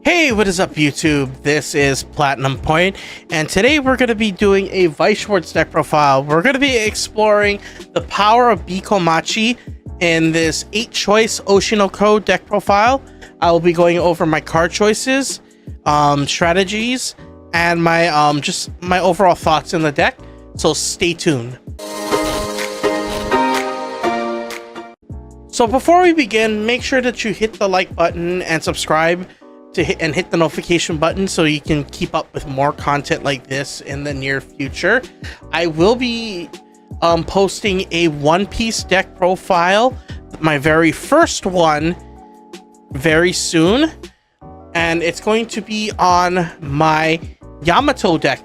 Hey, what is up YouTube? This is Platinum Point, and today we're going to be doing a Weiss Schwarz deck profile. We're going to be exploring the power of Bikomachi in this 8-choice Oshi No Ko deck profile. I will be going over my card choices, strategies, and my just my overall thoughts in the deck, so stay tuned. So before we begin, make sure that you hit the like button and subscribe to hit the notification button so you can keep up with more content like this in the near future. I will be posting a One Piece deck profile, my very first one, very soon, and it's going to be on my Yamato deck,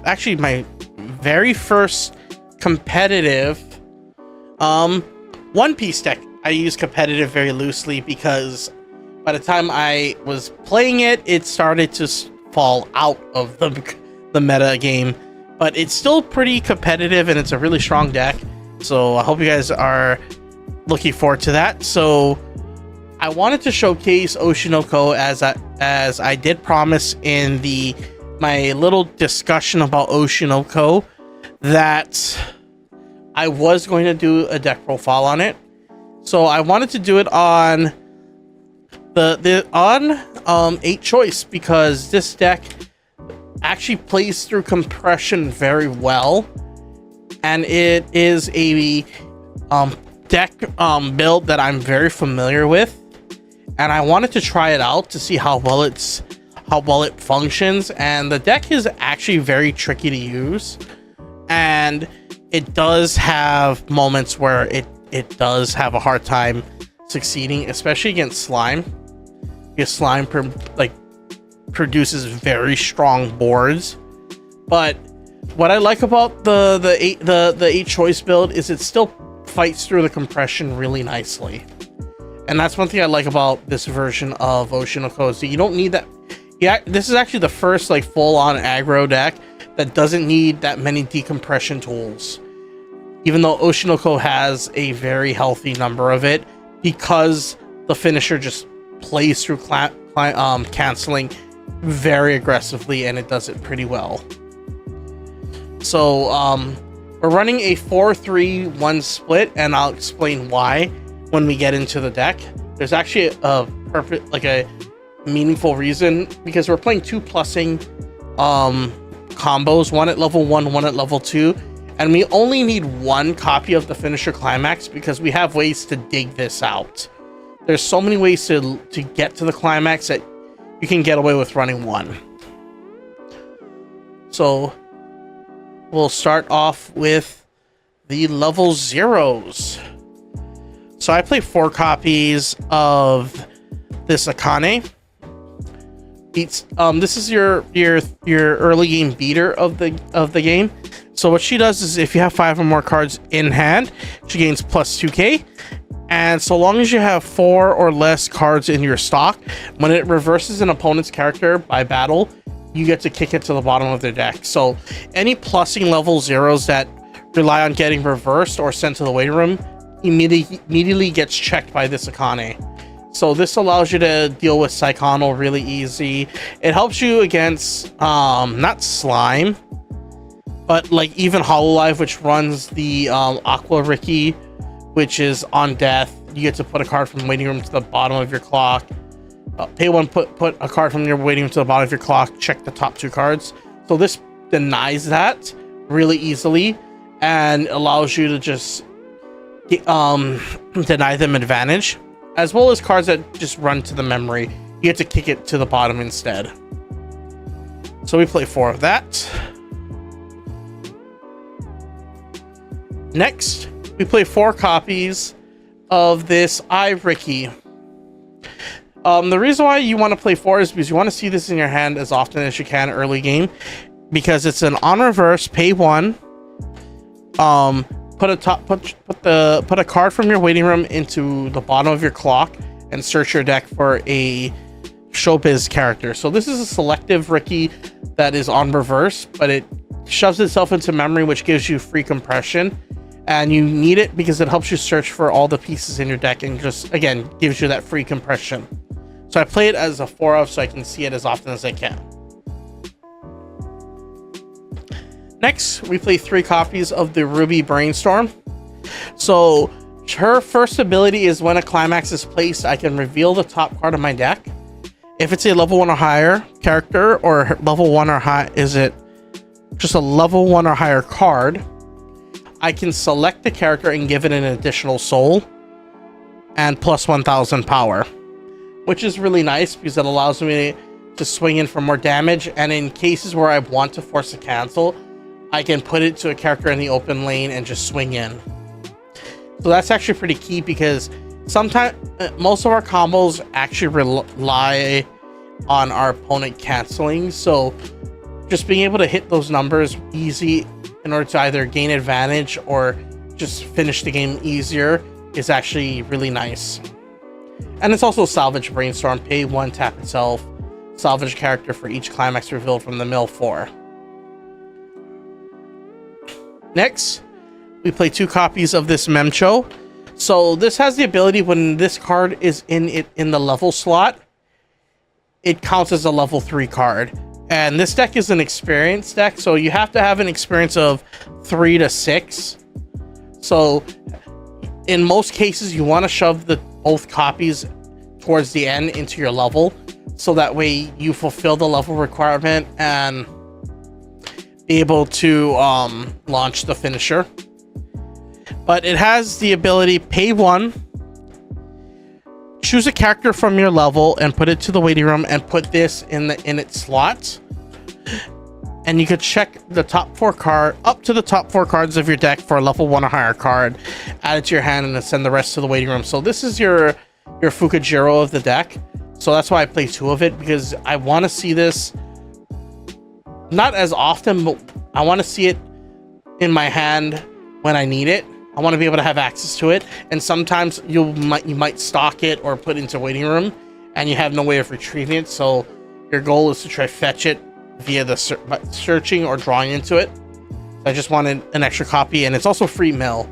actually my very first competitive One Piece deck. I use competitive very loosely because by the time I was playing it, it started to fall out of the meta game, but it's still pretty competitive and it's a really strong deck. So I hope you guys are looking forward to that. So I wanted to showcase Oshi No Ko as I did promise in my little discussion about Oshi No Ko that I was going to do a deck profile on it. So I wanted to do it on the 8 choice because this deck actually plays through compression very well, and it is a deck build that I'm very familiar with, and I wanted to try it out to see how well it functions. And the deck is actually very tricky to use, and it does have moments where it does have a hard time succeeding, especially against slime, because slime produces very strong boards. But what I like about the 8 choice build is it still fights through the compression really nicely, and that's one thing I like about this version of Oshi No Ko. So you don't need that. Yeah, this is actually the first full-on aggro deck that doesn't need that many decompression tools, even though Oshi No Ko has a very healthy number of it, because the finisher just plays through canceling very aggressively, and it does it pretty well. So we're running a 4-3-1 split, and I'll explain why when we get into the deck. There's actually a meaningful reason, because we're playing 2 plussing combos, one at level 1, one at level 2. And we only need 1 copy of the finisher climax because we have ways to dig this out. There's so many ways to get to the climax that you can get away with running 1. So we'll start off with the level 0s. So I play 4 copies of this Akane. This is your early game beater of the game. So what she does is, if you have 5 or more cards in hand, she gains plus 2k. And so long as you have 4 or less cards in your stock, when it reverses an opponent's character by battle, you get to kick it to the bottom of their deck. So any plussing level 0s that rely on getting reversed or sent to the waiting room immediately gets checked by this Akane. So this allows you to deal with Psychonal really easy. It helps you against not slime, but even Hololive, which runs the Aqua Ricky, which is on death. You get to put a card from waiting room to the bottom of your clock. Pay 1, put a card from your waiting room to the bottom of your clock. Check the top 2 cards. So this denies that really easily and allows you to just deny them advantage, as well as cards that just run to the memory. You get to kick it to the bottom instead. So we play 4 of that. Next, we play 4 copies of this Ai Ricky. The reason why you want to play 4 is because you want to see this in your hand as often as you can early game, because it's an on reverse, pay 1. Put a card from your waiting room into the bottom of your clock and search your deck for a showbiz character. So this is a selective Ricky that is on reverse, but it shoves itself into memory, which gives you free compression. And you need it because it helps you search for all the pieces in your deck and just, again, gives you that free compression. So I play it as a 4 of so I can see it as often as I can. Next, we play 3 copies of the Ruby Brainstorm. So her first ability is when a climax is placed, I can reveal the top card of my deck. If it's a level 1 or higher character, or level 1 or high, is it just a level 1 or higher card, I can select the character and give it an additional soul and plus 1000 power, which is really nice because it allows me to swing in for more damage. And in cases where I want to force a cancel, I can put it to a character in the open lane and just swing in. So that's actually pretty key because sometimes most of our combos actually rely on our opponent canceling. So just being able to hit those numbers easy in order to either gain advantage or just finish the game easier is actually really nice. And it's also salvage brainstorm. Pay 1, tap itself, salvage character for each climax revealed from the mill 4. Next, we play 2 copies of this Memcho. So this has the ability when this card is in the level slot, it counts as a level 3 card. And this deck is an experience deck, so you have to have an experience of 3 to 6. So in most cases, you want to shove both copies towards the end into your level, so that way you fulfill the level requirement and be able to launch the finisher. But it has the ability, pay 1, choose a character from your level and put it to the waiting room and put this in its slots. And you could check the top 4 card up to the top 4 cards of your deck for a level 1 or higher card, add it to your hand, and then send the rest to the waiting room. So this is your Fukujiro of the deck. So that's why I play 2 of it, because I want to see this not as often, but I want to see it in my hand when I need it. I want to be able to have access to it, and sometimes you might stock it or put it into waiting room, and you have no way of retrieving it. So your goal is to try fetch it via the searching or drawing into it. I just wanted an extra copy, and it's also free mill.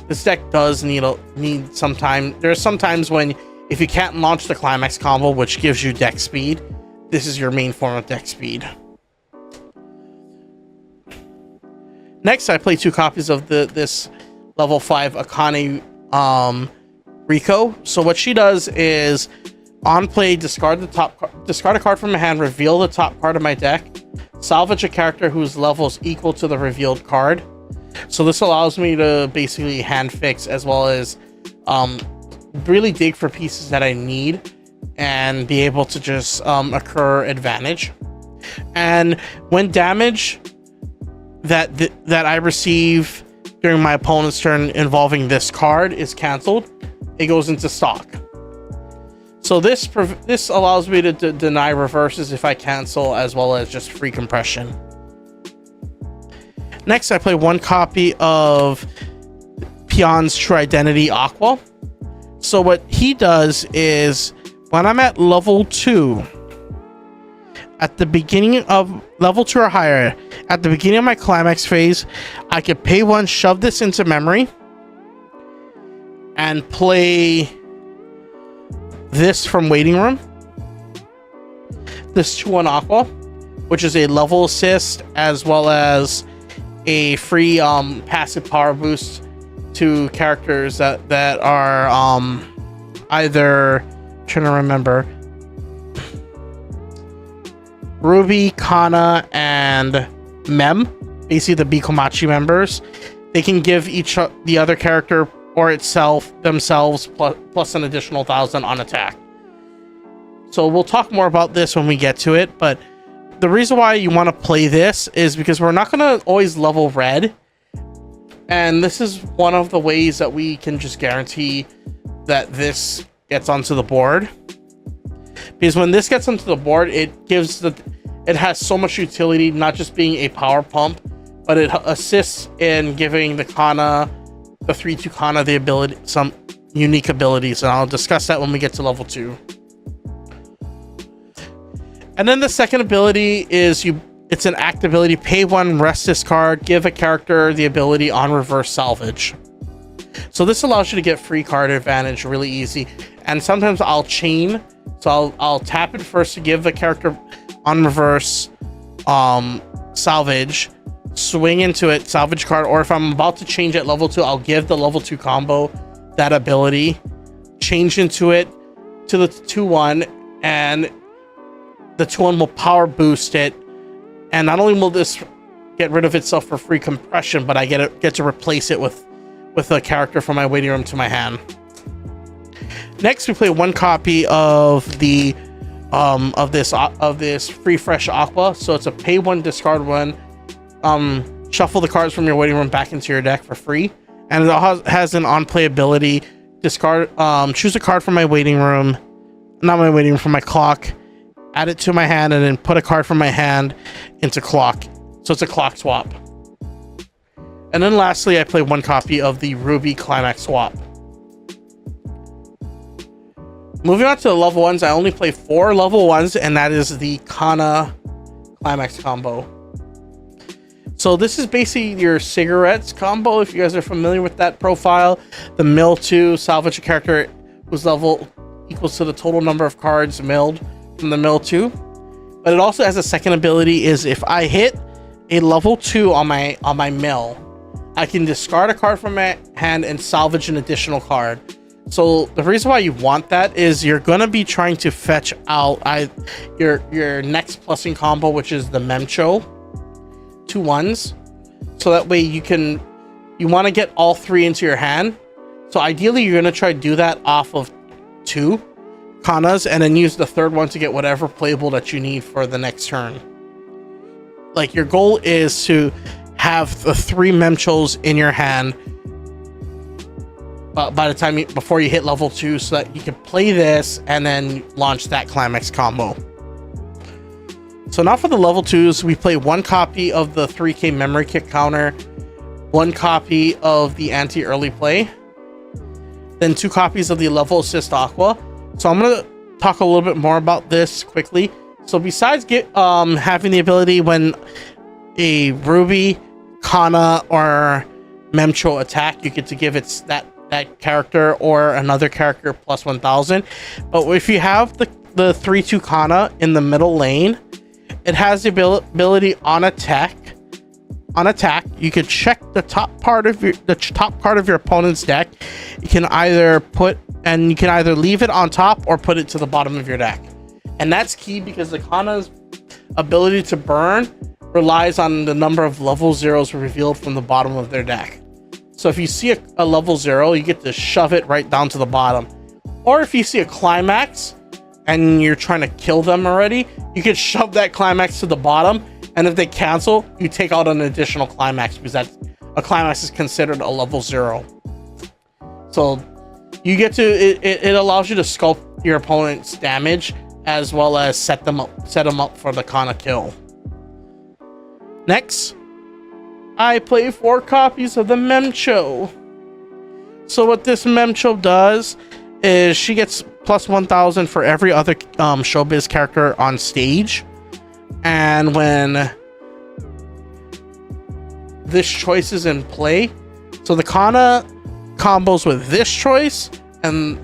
This deck does need some time. There are some times when if you can't launch the climax combo, which gives you deck speed, this is your main form of deck speed. Next, I play 2 copies of this level 5 Akane Riko. So what she does is, on play, discard a card from my hand, reveal the top card of my deck, salvage a character whose level is equal to the revealed card. So this allows me to basically hand fix, as well as really dig for pieces that I need and be able to just accrue advantage. And when damage that I receive during my opponent's turn involving this card is canceled, it goes into stock. So this allows me to deny reverses if I cancel, as well as just free compression. Next, I play 1 copy of Pion's True Identity Aqua. So what he does is, when I'm at level 2, at the beginning of level 2 or higher, at the beginning of my climax phase, I could pay 1, shove this into memory, and play this from waiting room. This 2-1 Aqua, which is a level assist, as well as a free passive power boost to characters that are either, trying to remember, Ruby, Kana, and Mem, basically the Bikomachi members. They can give the other character or themselves plus an additional 1000 on attack. So we'll talk more about this when we get to it, but the reason why you want to play this is because we're not going to always level red, and this is one of the ways that we can just guarantee that this gets onto the board. Because when this gets onto the board, it has so much utility, not just being a power pump, but it assists in giving the Kana, the 3/2 Kana, the ability, some unique abilities, and I'll discuss that when we get to level 2. And then the second ability is it's an act ability. Pay 1, rest this card, give a character the ability on reverse salvage. So this allows you to get free card advantage really easy. And sometimes I'll chain. So I'll tap it first to give the character on reverse salvage, swing into it, salvage card, or if I'm about to change at level 2, I'll give the level 2 combo that ability, change into it to the 2-1, and the 2-1 will power boost it. And not only will this get rid of itself for free compression, but I get to replace it with a character from my waiting room to my hand. Next, we play 1 copy of the of this free fresh Aqua. So it's a pay 1, discard 1, shuffle the cards from your waiting room back into your deck for free, and it has an on play ability. Discard, choose a card from my waiting room, not my waiting room, from my clock, add it to my hand, and then put a card from my hand into clock. So it's a clock swap. And then lastly, I play 1 copy of the Ruby Climax swap. Moving on to the level 1s, I only play 4 level 1s, and that is the Kana Climax combo. So this is basically your cigarettes combo, if you guys are familiar with that profile. The mill 2, salvage a character whose level equals to the total number of cards milled from the mill 2. But it also has a second ability, is if I hit a level 2 on my mill, I can discard a card from my hand and salvage an additional card. So the reason why you want that is you're going to be trying to fetch out your next plussing combo, which is the Memcho 2 1s. So that way you want to get all 3 into your hand. So ideally you're going to try to do that off of 2 Kanas, and then use the 3rd one to get whatever playable that you need for the next turn. Like, your goal is to have the 3 Memchos in your hand by the time before you hit level 2, so that you can play this and then launch that Climax combo. So now for the level 2s, we play 1 copy of the 3k memory kick counter, 1 copy of the anti-early play, then 2 copies of the level assist Aqua. So I'm going to talk a little bit more about this quickly. So besides having the ability when a Ruby, Kana, or Memcho attack, you get to give it that character or another character plus 1000. But if you have the 3-2 Kana in the middle lane, it has the ability on attack. You can check the top part of your opponent's deck. You can either leave it on top or put it to the bottom of your deck. And that's key because the Kana's ability to burn relies on the number of level 0s revealed from the bottom of their deck. So if you see a level 0, you get to shove it right down to the bottom. Or if you see a climax and you're trying to kill them already, you can shove that climax to the bottom, and if they cancel, you take out an additional climax, because a climax is considered a level 0. So you get to it allows you to sculpt your opponent's damage, as well as set them up for the Kana kill. Next, I play 4 copies of the Memcho. So what this Memcho does is she gets plus 1000 for every other showbiz character on stage, and when this choice is in play, so the Kana combos with this choice and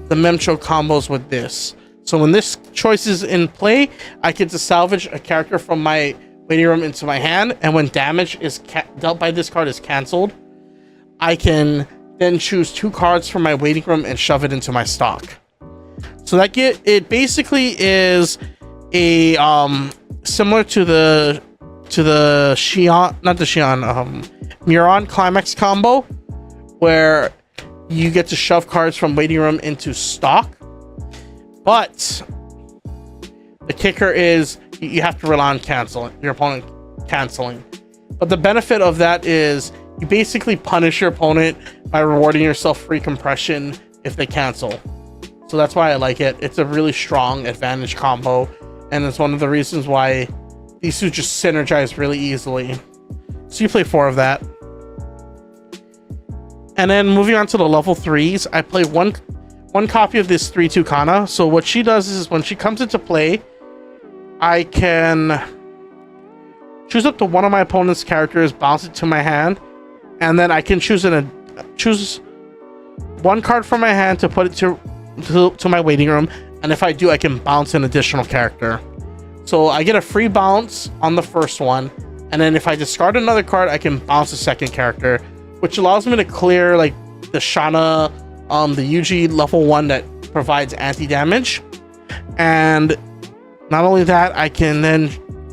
the Memcho combos with this. So when this choice is in play, I get to salvage a character from my waiting room into my hand, and when damage is dealt by this card is cancelled, I can then choose 2 cards from my waiting room and shove it into my stock. So it basically is a similar to the Muron Climax combo, where you get to shove cards from waiting room into stock. But the kicker is you have to rely on your opponent canceling. But the benefit of that is you basically punish your opponent by rewarding yourself free compression if they cancel. So that's why I like it. It's a really strong advantage combo, and it's one of the reasons why these two just synergize really easily. So you play 4 of that. And then moving on to the level 3s, I play one copy of this 3-2 Kana. So what she does is when she comes into play, I can choose up to one of my opponent's characters, bounce it to my hand, and then I can choose one card from my hand to put it to my waiting room, and if I do, I can bounce an additional character. So I get a free bounce on the first one, and then if I discard another card, I can bounce a second character, which allows me to clear like the Shana, the Yuji level 1 that provides anti-damage. And not only that, I can then,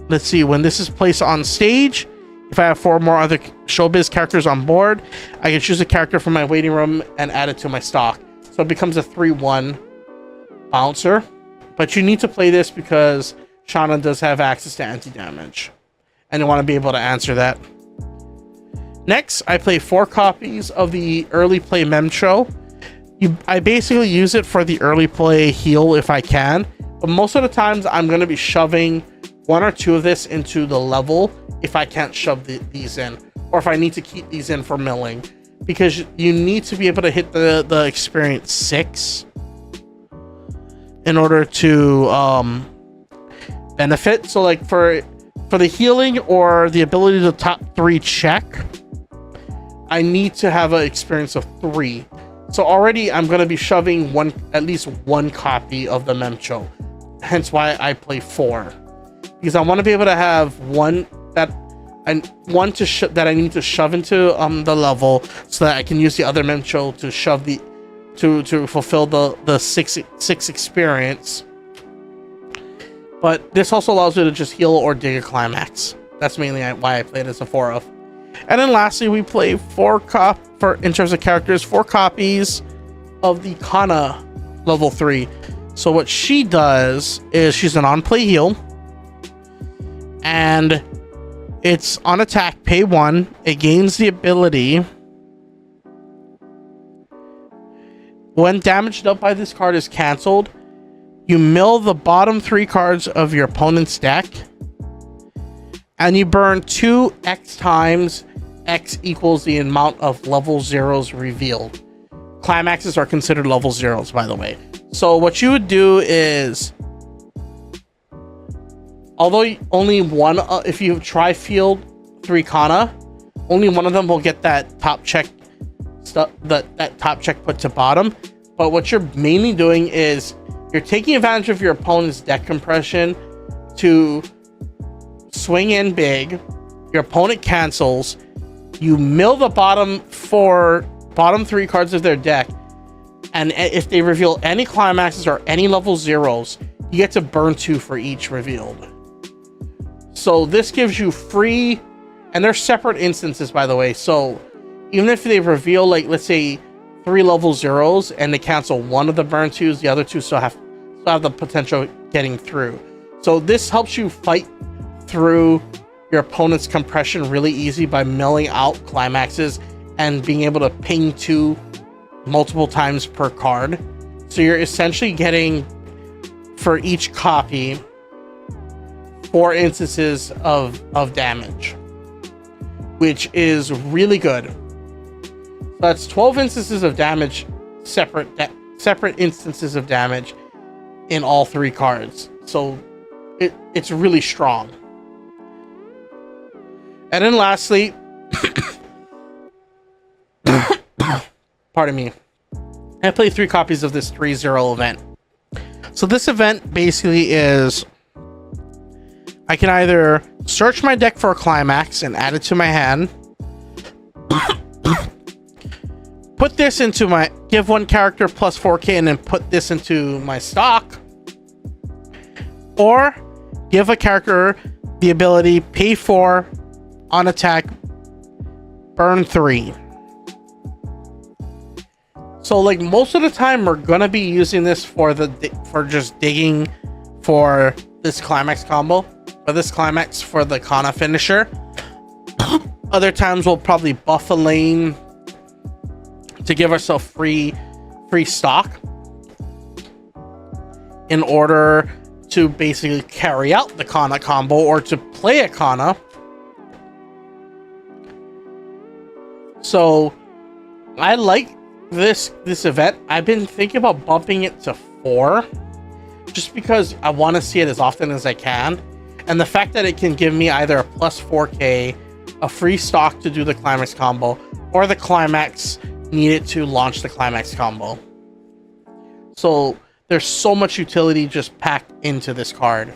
let's see, when this is placed on stage, if I have 4 more other showbiz characters on board, I can choose a character from my waiting room and add it to my stock. So it becomes a 3-1 bouncer. But you need to play this because Shana does have access to anti-damage, and you want to be able to answer that. Next, I play 4 copies of the early play Memcho. I basically use it for the early play heal if I can, but most of the times I'm going to be shoving 1 or 2 of this into the level if I can't shove these in, or if I need to keep these in for milling, because you need to be able to hit the experience 6 in order to benefit. So like for the healing or the ability to top 3 check, I need to have an experience of 3. So already I'm going to be shoving at least one copy of the Memcho, hence why I play 4, because I want to be able to have one that I need to shove into the level, so that I can use the other Memcho to shove to fulfill the 6 experience. But this also allows you to just heal or dig a climax. That's mainly why I played as a 4 of. And then lastly, we play in terms of characters, 4 copies of the Kana level 3. So what she does is she's an on-play heal, and it's on attack, pay 1. It gains the ability, when damage dealt by this card is cancelled, you mill the bottom 3 cards of your opponent's deck, and you burn 2x times x equals the amount of level 0s revealed. Climaxes are considered level 0s, by the way. So what you would do is, although only one, if you try field 3 Kana, only one of them will get that top check stuff, that top check put to bottom. But what you're mainly doing is you're taking advantage of your opponent's deck compression to swing in big. Your opponent cancels. You mill the bottom 3 cards of their deck, and if they reveal any climaxes or any level 0s, you get to burn 2 for each revealed. So this gives you free, and they're separate instances, by the way. So even if they reveal, like, let's say 3 level 0s and they cancel one of the burn 2s, the other 2 still have the potential of getting through. So this helps you fight through your opponent's compression really easy by milling out climaxes and being able to ping 2 multiple times per card. So you're essentially getting, for each copy, 4 instances of damage, which is really good. So that's 12 instances of damage, separate instances of damage in all 3 cards. So it's really strong. And then lastly, pardon me, I play 3 copies of this 3-0 event. So this event basically is, I can either search my deck for a climax and add it to my hand, put this into give 1 character plus 4k and then put this into my stock, or give a character the ability, pay 4, on attack, burn 3. So like most of the time we're gonna be using this for just digging for this climax combo, or this climax for the Kana finisher. Other times we'll probably buff a lane to give ourselves free stock in order to basically carry out the Kana combo, or to play a Kana. So I like this event. I've been thinking about bumping it to 4, just because I want to see it as often as I can. And the fact that it can give me either a plus 4k, a free stock to do the climax combo, or the climax needed to launch the climax combo. So there's so much utility just packed into this card,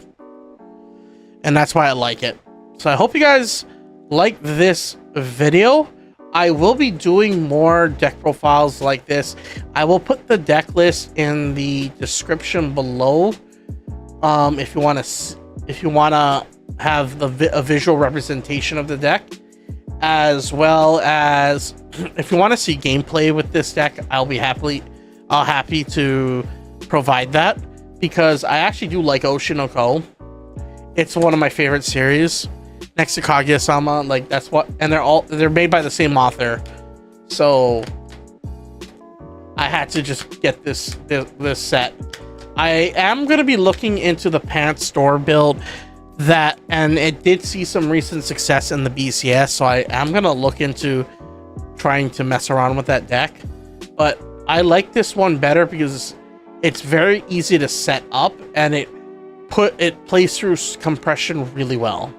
and that's why I like it. So I hope you guys like this video. I will be doing more deck profiles like this. I will put the deck list in the description below. If you want to have a visual representation of the deck, as well as if you want to see gameplay with this deck, I'll be happy to provide that, because I actually do like Oshi No Ko. It's one of my favorite series next to Kaguya-sama. Like, that's what, and they're made by the same author, so I had to just get this set. I am going to be looking into the Pants Store build, and it did see some recent success in the BCS, so I am going to look into trying to mess around with that deck. But I like this one better because it's very easy to set up, and it plays through compression really well.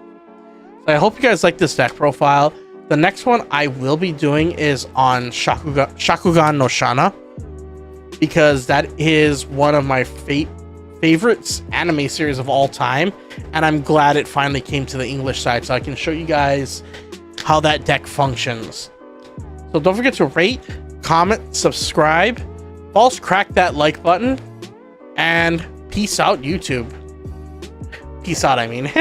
So I hope you guys like this deck profile. The next one I will be doing is on Shakugan no Shana, because that is one of my favorite anime series of all time, and I'm glad it finally came to the English side so I can show you guys how that deck functions. So don't forget to rate, comment, subscribe, crack that like button, and peace out, YouTube. Peace out, I mean.